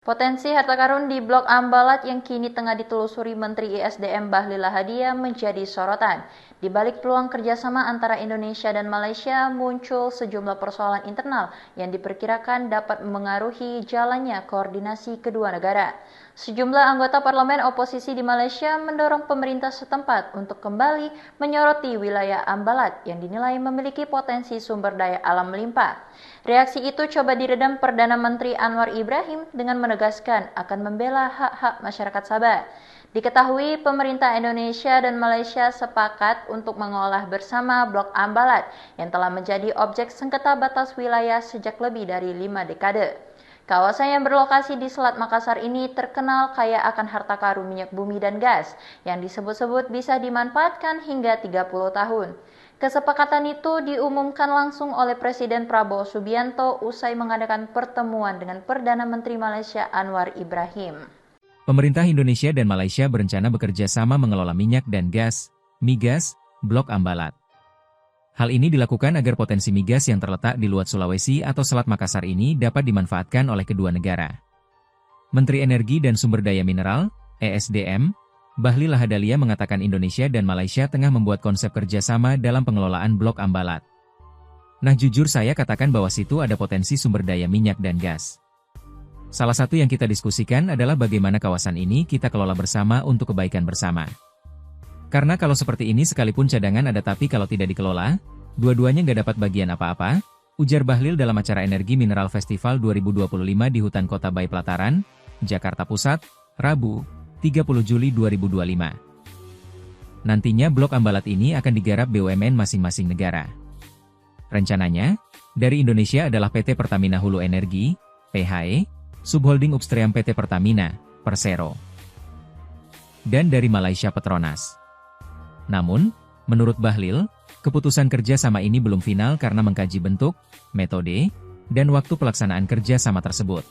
Potensi harta karun di Blok Ambalat yang kini tengah ditelusuri Menteri ISDM Bahlil Lahadalia menjadi sorotan. Di balik peluang kerjasama antara Indonesia dan Malaysia muncul sejumlah persoalan internal yang diperkirakan dapat memengaruhi jalannya koordinasi kedua negara. Sejumlah anggota parlemen oposisi di Malaysia mendorong pemerintah setempat untuk kembali menyoroti wilayah Ambalat yang dinilai memiliki potensi sumber daya alam melimpah. Reaksi itu coba diredam Perdana Menteri Anwar Ibrahim dengan menegaskan akan membela hak-hak masyarakat Sabah. Diketahui pemerintah Indonesia dan Malaysia sepakat untuk mengolah bersama Blok Ambalat yang telah menjadi objek sengketa batas wilayah sejak lebih dari 5 dekade. Kawasan yang berlokasi di Selat Makassar ini terkenal kaya akan harta karun minyak bumi dan gas yang disebut-sebut bisa dimanfaatkan hingga 30 tahun. Kesepakatan itu diumumkan langsung oleh Presiden Prabowo Subianto usai mengadakan pertemuan dengan Perdana Menteri Malaysia Anwar Ibrahim. Pemerintah Indonesia dan Malaysia berencana bekerja sama mengelola minyak dan gas, migas, Blok Ambalat. Hal ini dilakukan agar potensi migas yang terletak di luar Sulawesi atau Selat Makassar ini dapat dimanfaatkan oleh kedua negara. Menteri Energi dan Sumber Daya Mineral, ESDM, Bahlil Lahadalia mengatakan Indonesia dan Malaysia tengah membuat konsep kerjasama dalam pengelolaan Blok Ambalat. Nah jujur saya katakan bahwa situ ada potensi sumber daya minyak dan gas. Salah satu yang kita diskusikan adalah bagaimana kawasan ini kita kelola bersama untuk kebaikan bersama. Karena kalau seperti ini sekalipun cadangan ada tapi kalau tidak dikelola, dua-duanya nggak dapat bagian apa-apa, ujar Bahlil dalam acara Energi Mineral Festival 2025 di Hutan Kota Bayi Pelataran, Jakarta Pusat, Rabu, 30 Juli 2025. Nantinya Blok Ambalat ini akan digarap BUMN masing-masing negara. Rencananya, dari Indonesia adalah PT Pertamina Hulu Energi, PHE, Subholding Upstream PT Pertamina, Persero. Dan dari Malaysia Petronas. Namun, menurut Bahlil, keputusan kerja sama ini belum final karena mengkaji bentuk, metode, dan waktu pelaksanaan kerja sama tersebut.